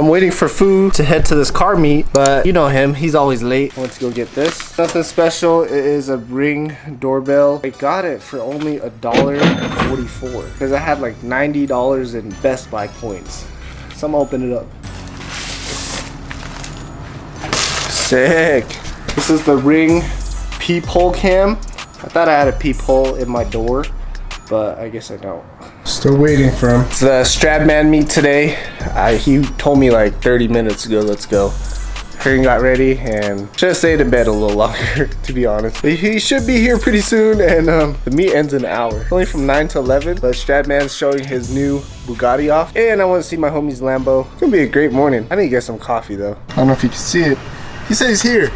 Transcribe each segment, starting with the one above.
Waiting for food to head to this car meet, but you know him, he's always late. I went to go get this. Nothing special. It is a Ring doorbell. I got it for only $1.44 because I had like $90 in Best Buy points. So I'm gonna open it up. Sick. This is the Ring peephole cam. I thought I had a peephole in my door, but I guess I don't. Still waiting for him. It's the Stradman meet today. He told me like 30 minutes ago, let's go. Herring got ready and should have stayed in bed a little longer, to be honest. But he should be here pretty soon, and the meet ends in an hour. Only from 9 to 11, but Stradman's showing his new Bugatti off. And I want to see my homie's Lambo. It's gonna be a great morning. I need to get some coffee though. I don't know if you can see it. He said he's here.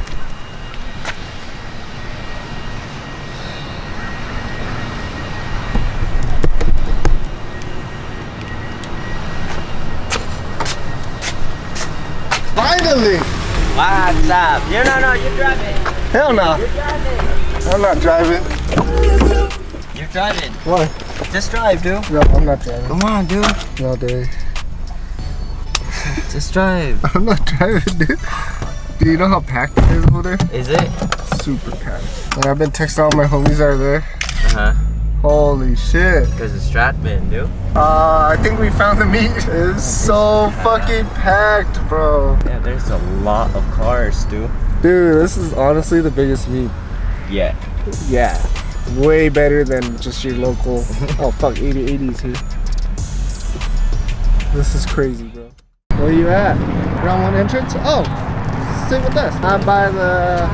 Finally! What's up? You're driving. Hell no. You're driving. I'm not driving. You're driving. What? Just drive, dude. No, I'm not driving. Come on, dude. No, dude. Just drive. I'm not driving, dude. Dude, you know how packed it is over there? Is it? Super packed. And I've been texting all my homies that are there. Uh-huh. Holy shit. Because it's Stradman, dude. I think we found the meet. It's so fucking packed, bro. Yeah, there's a lot of cars, dude. Dude, this is honestly the biggest meet. Yeah. Yeah. Way better than just your local. Oh fuck, 80's here. This is crazy, bro. Where are you at? Round one entrance? Oh, sit with us. I'm by the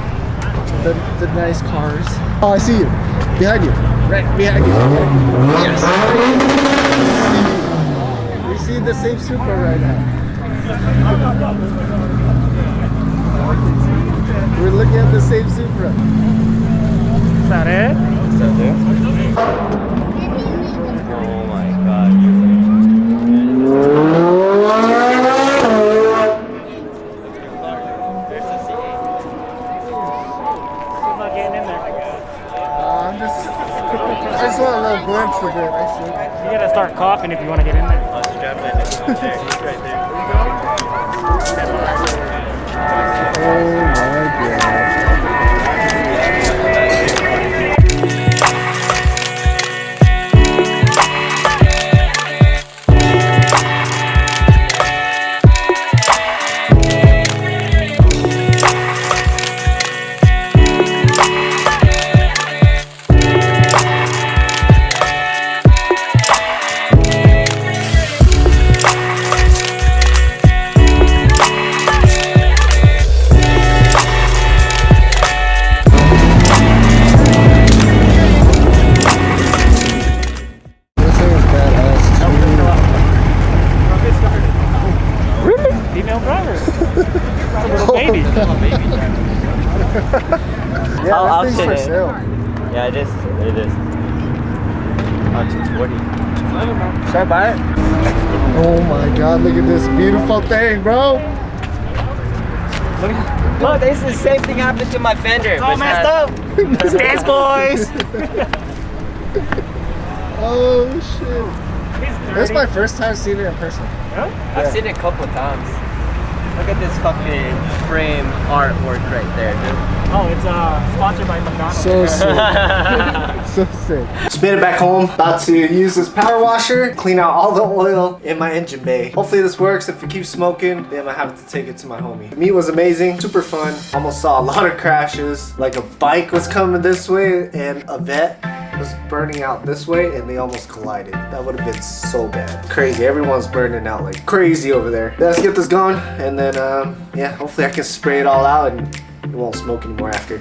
nice cars. Oh, I see you. Behind you. Right behind you. Yes. We see the same Supra right now. We're looking at the same Supra. Is that it? Is that it? Oh my god. There's the C8. I'm not getting in there. I just want a little glimpse of it. I see. You gotta start coughing if you want to get in there. Oh, Stradman is right there. He's right there. Oh my god. Female driver. It's a little baby. Yeah, I'll this thing's for sit in. sale. Yeah, it is. It is. Oh, 240. Should I buy it? Oh my god, look at this beautiful thing, bro. Look, this is the same thing happened to my fender. It's all messed up. Dance boys. Oh shit. This is my first time seeing it in person. Huh? I've seen it a couple of times. Look at this fucking frame artwork right there, dude. Oh, it's sponsored by McDonald's. So sick. So sick. Just made it back home. About to use this power washer, clean out all the oil in my engine bay. Hopefully this works. If it keeps smoking, then I have to take it to my homie. The meet was amazing, super fun. Almost saw a lot of crashes. Like a bike was coming this way and a vet was burning out this way and they almost collided. That would have been so bad. Crazy. Everyone's burning out like crazy over there. Let's get this going and then yeah, hopefully I can spray it all out and it won't smoke anymore after.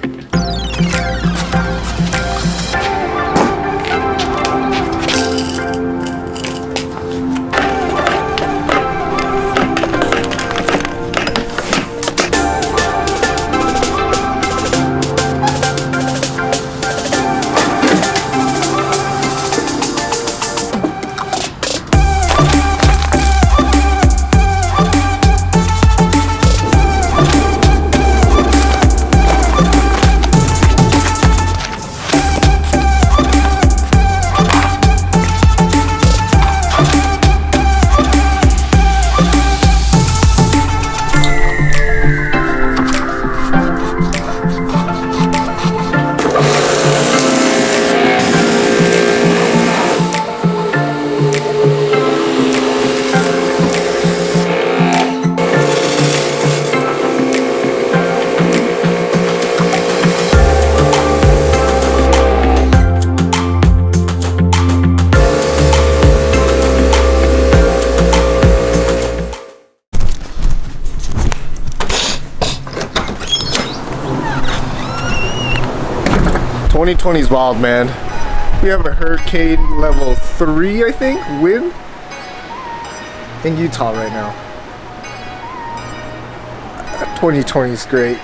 2020's wild, man. We have a hurricane level 3, I think, wind in Utah right now. 2020 is great.